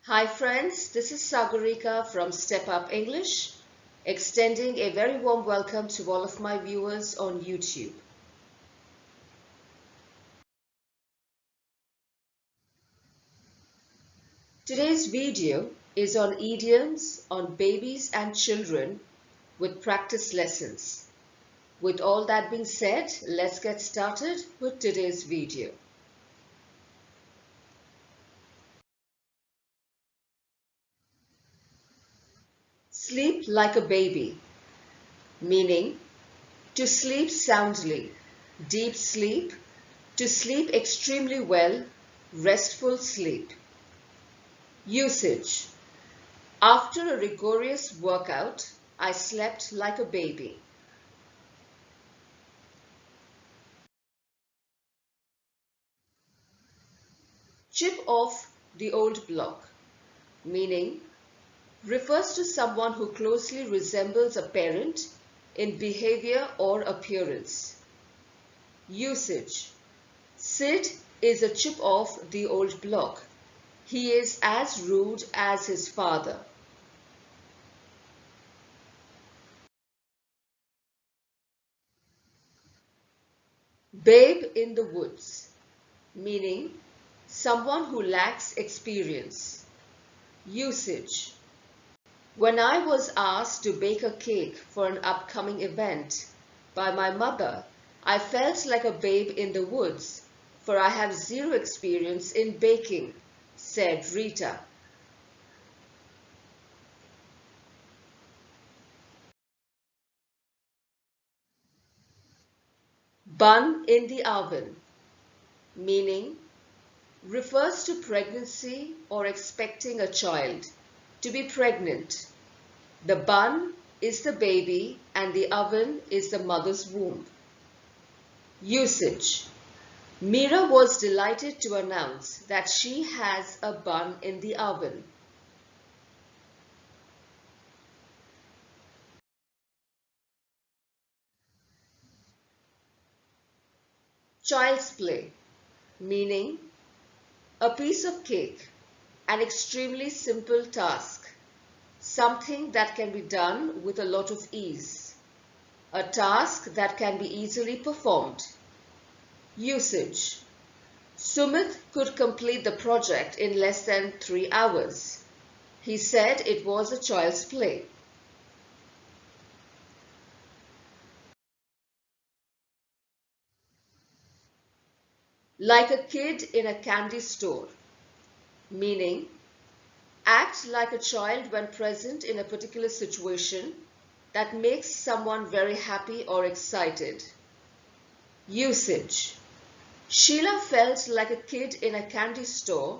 Hi friends, this is Sagarika from Step Up English, extending a very warm welcome to all of my viewers on YouTube. Today's video is on idioms on babies and children with practice lessons. With all that being said, let's get started with today's video. Sleep like a baby, meaning to sleep soundly, deep sleep, to sleep extremely well, restful sleep. Usage. After a rigorous workout, I slept like a baby. Chip off the old block, meaning refers to someone who closely resembles a parent in behavior or appearance. Usage. Sid is a chip off the old block. He is as rude as his father. Babe in the woods, meaning someone who lacks experience. Usage. When I was asked to bake a cake for an upcoming event by my mother, I felt like a babe in the woods, for I have zero experience in baking, said Rita. Bun in the oven, meaning refers to pregnancy or expecting a child, to be pregnant. The bun is the baby and the oven is the mother's womb. Usage. Mira was delighted to announce that she has a bun in the oven. Child's play, meaning a piece of cake, an extremely simple task, something that can be done with a lot of ease, a task that can be easily performed. Usage. Sumit could complete the project in less than 3 hours. He said it was a child's play. Like a kid in a candy store, meaning act like a child when present in a particular situation that makes someone very happy or excited. Usage. Sheila felt like a kid in a candy store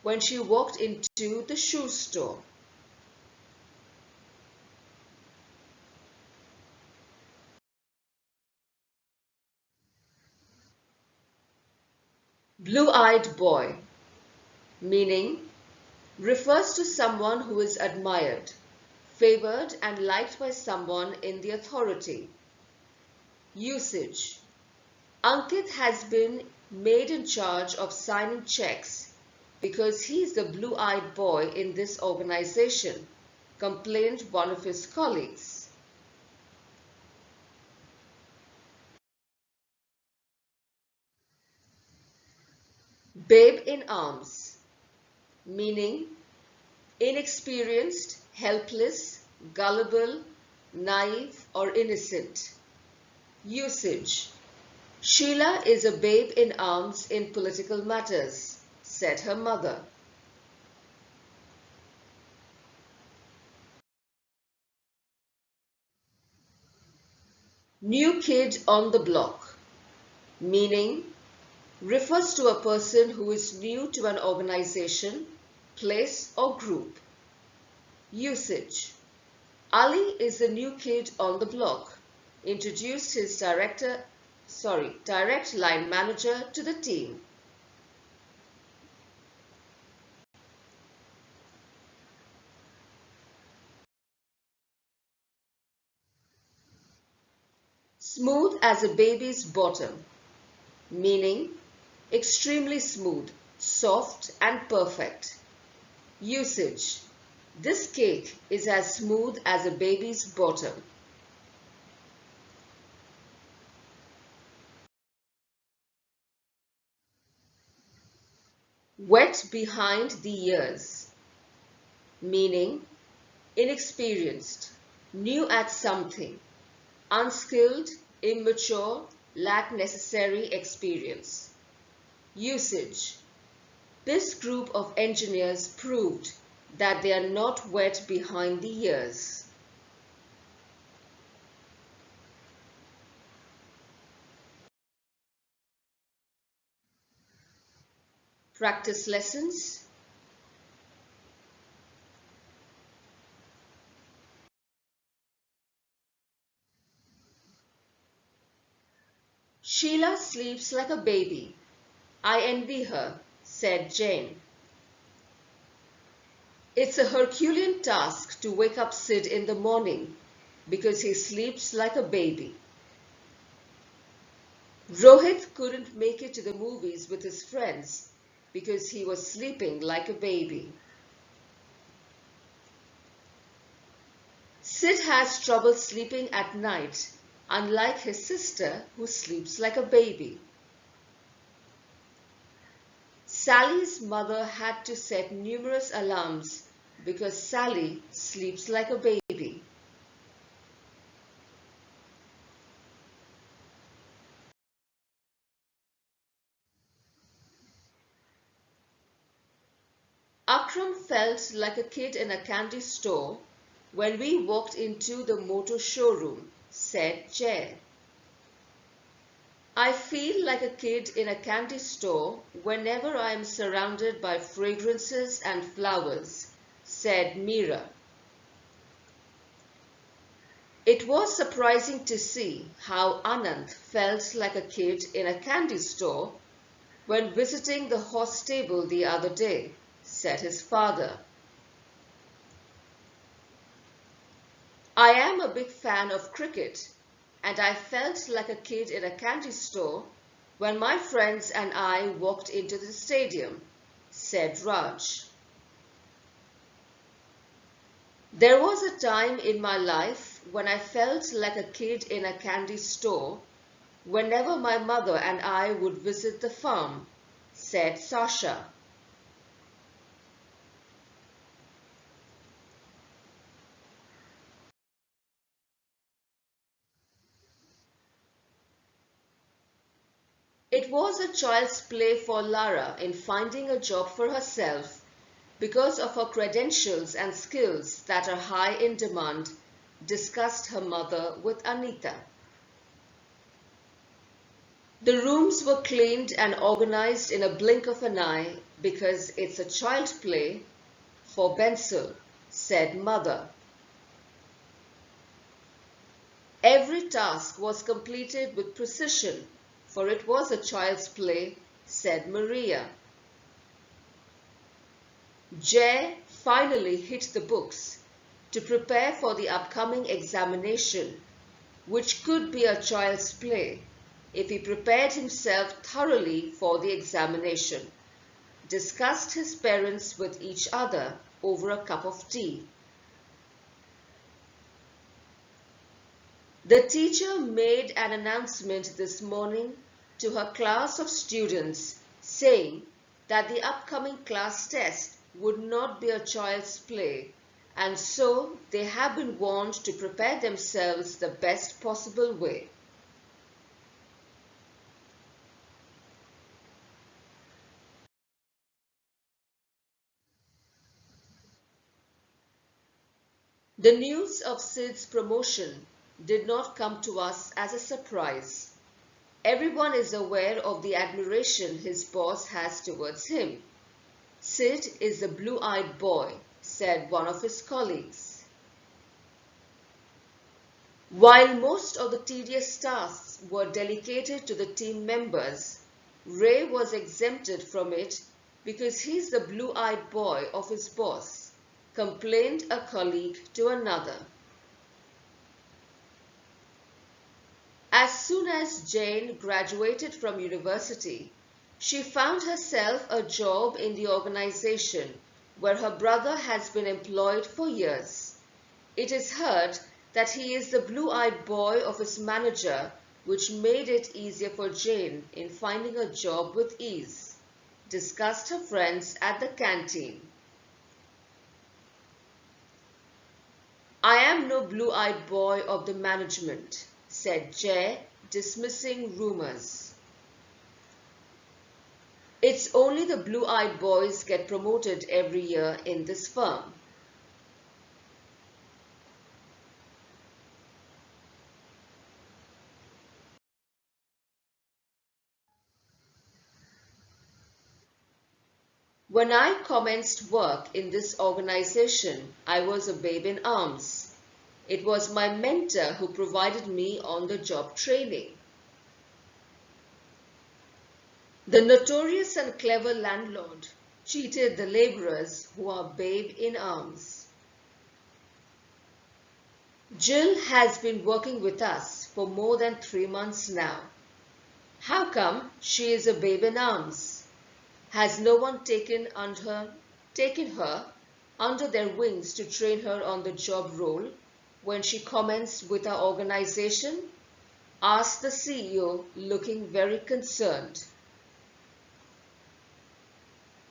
when she walked into the shoe store. Blue-eyed boy, meaning refers to someone who is admired, favored and liked by someone in the authority. Usage. Ankit has been made in charge of signing checks because he's the blue-eyed boy in this organization, complained one of his colleagues. Babe in arms, meaning inexperienced, helpless, gullible, naive or innocent. Usage. Sheila is a babe in arms in political matters, said her mother. New kid on the block, meaning refers to a person who is new to an organization, place or group. Usage. Ali is the new kid on the block, introduced his direct line manager to the team. Smooth as a baby's bottom, meaning extremely smooth, soft and perfect. Usage. This cake is as smooth as a baby's bottom. Wet behind the ears. Meaning, inexperienced, new at something, unskilled, immature, lack necessary experience. Usage. This group of engineers proved that they are not wet behind the ears. Practice lessons. Sheila sleeps like a baby. I envy her, said Jane. It's a Herculean task to wake up Sid in the morning because he sleeps like a baby. Rohit couldn't make it to the movies with his friends because he was sleeping like a baby. Sid has trouble sleeping at night, unlike his sister who sleeps like a baby. Sally's mother had to set numerous alarms because Sally sleeps like a baby. Akram felt like a kid in a candy store when we walked into the motor showroom, said Jay. I feel like a kid in a candy store whenever I am surrounded by fragrances and flowers, said Meera. It was surprising to see how Anand felt like a kid in a candy store when visiting the horse stable the other day, said his father. I am a big fan of cricket, and I felt like a kid in a candy store when my friends and I walked into the stadium, said Raj. There was a time in my life when I felt like a kid in a candy store whenever my mother and I would visit the farm, said Sasha. It was a child's play for Lara in finding a job for herself because of her credentials and skills that are high in demand, discussed her mother with Anita. The rooms were cleaned and organized in a blink of an eye because it's a child play for Bensel, said mother. Every task was completed with precision, for it was a child's play, said Maria. Jay finally hit the books to prepare for the upcoming examination, which could be a child's play if he prepared himself thoroughly for the examination, discussed his parents with each other over a cup of tea. The teacher made an announcement this morning to her class of students saying that the upcoming class test would not be a child's play, and so they have been warned to prepare themselves the best possible way. The news of Sid's promotion did not come to us as a surprise. Everyone is aware of the admiration his boss has towards him. Sid is the blue-eyed boy, said one of his colleagues. While most of the tedious tasks were delegated to the team members, Ray was exempted from it because he's the blue-eyed boy of his boss, complained a colleague to another. As soon as Jane graduated from university, she found herself a job in the organization where her brother has been employed for years. It is heard that he is the blue-eyed boy of his manager, which made it easier for Jane in finding a job with ease. Discussed her friends at the canteen. I am no blue-eyed boy of the management, said Jay, dismissing rumors. It's only the blue-eyed boys get promoted every year in this firm. When I commenced work in this organization, I was a babe in arms. It was my mentor who provided me on-the-job training. The notorious and clever landlord cheated the laborers who are babe in arms. Jill has been working with us for more than 3 months now. How come she is a babe in arms? Has no one taken her under their wings to train her on the job role when she commenced with our organization? Asked the CEO, looking very concerned.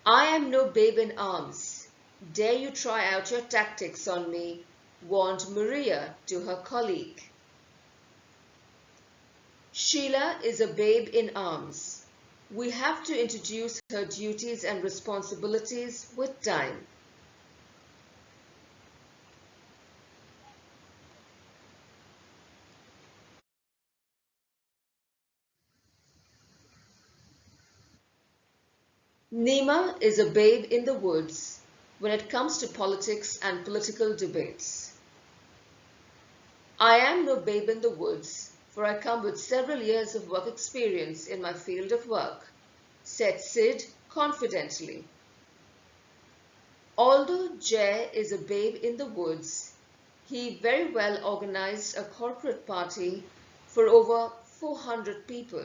I am no babe in arms. Dare you try out your tactics on me, warned Maria to her colleague. Sheila is a babe in arms. We have to introduce her duties and responsibilities with time. Nima is a babe in the woods when it comes to politics and political debates. I am no babe in the woods, for I come with several years of work experience in my field of work, said Sid confidently. Although Jay is a babe in the woods, he very well organized a corporate party for over 400 people,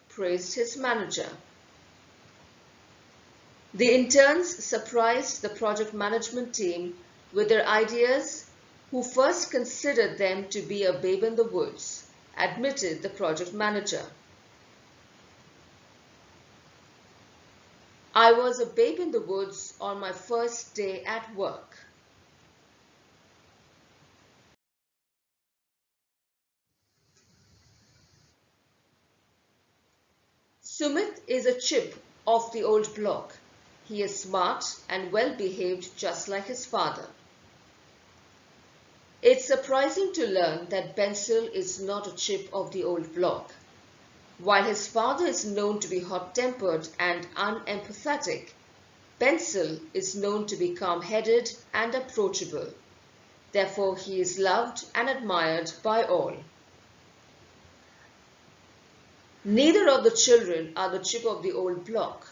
praised his manager. The interns surprised the project management team with their ideas, who first considered them to be a babe in the woods, admitted the project manager. I was a babe in the woods on my first day at work. Sumit is a chip of the old block. He is smart and well behaved just like his father. It's surprising to learn that Bensil is not a chip of the old block. While his father is known to be hot-tempered and unempathetic, Bensil is known to be calm-headed and approachable. Therefore, he is loved and admired by all. Neither of the children are the chip of the old block.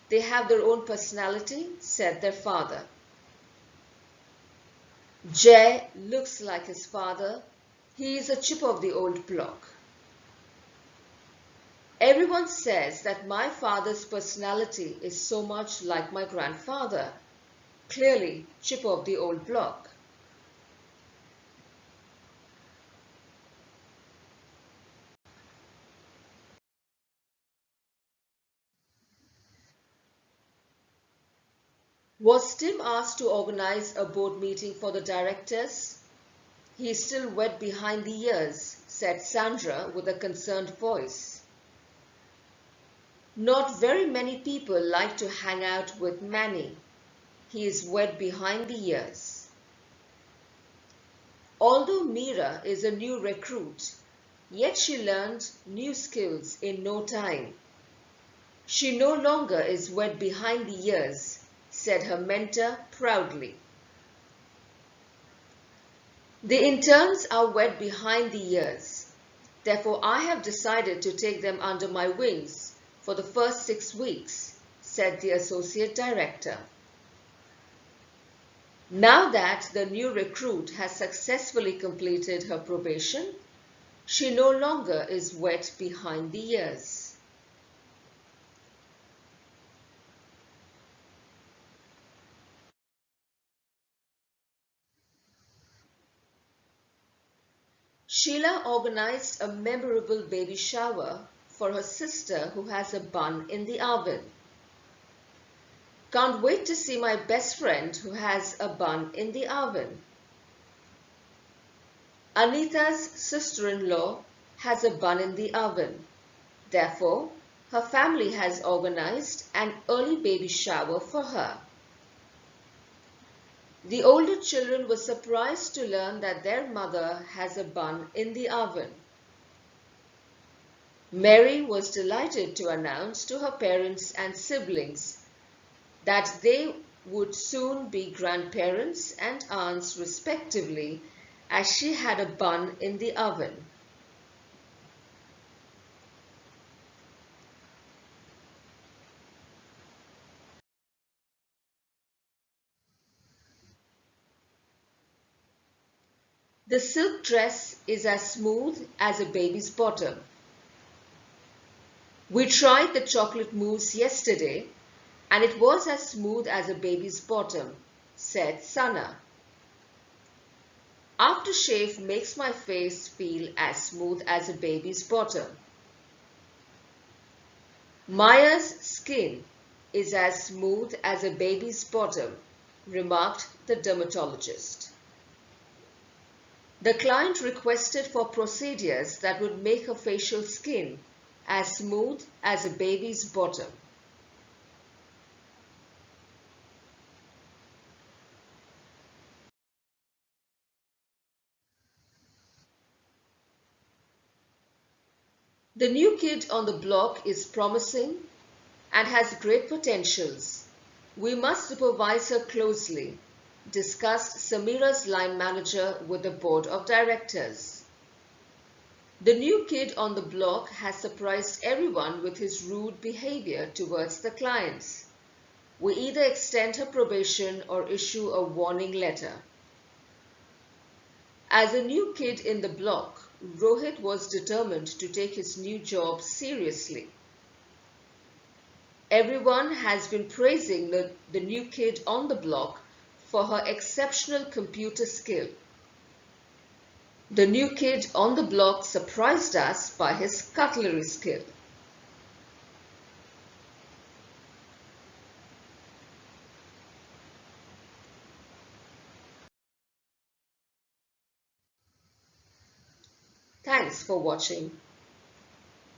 They have their own personality, said their father. Jay looks like his father. He is a chip of the old block. Everyone says that my father's personality is so much like my grandfather. Clearly, chip of the old block. Was Tim asked to organize a board meeting for the directors? He is still wet behind the ears, said Sandra with a concerned voice. Not very many people like to hang out with Manny. He is wet behind the ears. Although Meera is a new recruit, yet she learned new skills in no time. She no longer is wet behind the ears, said her mentor proudly. The interns are wet behind the ears. Therefore, I have decided to take them under my wings for the first 6 weeks, said the associate director. Now that the new recruit has successfully completed her probation, she no longer is wet behind the ears. Sheila organized a memorable baby shower for her sister who has a bun in the oven. Can't wait to see my best friend who has a bun in the oven. Anita's sister-in-law has a bun in the oven. Therefore, her family has organized an early baby shower for her. The older children were surprised to learn that their mother has a bun in the oven. Mary was delighted to announce to her parents and siblings that they would soon be grandparents and aunts respectively, as she had a bun in the oven. The silk dress is as smooth as a baby's bottom. We tried the chocolate mousse yesterday and it was as smooth as a baby's bottom, said Sana. Aftershave makes my face feel as smooth as a baby's bottom. Maya's skin is as smooth as a baby's bottom, remarked the dermatologist. The client requested for procedures that would make her facial skin as smooth as a baby's bottom. The new kid on the block is promising and has great potentials. We must supervise her closely, discussed Samira's line manager with the board of directors. The new kid on the block has surprised everyone with his rude behavior towards the clients. We either extend her probation or issue a warning letter. As a new kid in the block, Rohit was determined to take his new job seriously. Everyone has been praising the new kid on the block for her exceptional computer skill. The new kid on the block surprised us by his cutlery skill. Thanks for watching.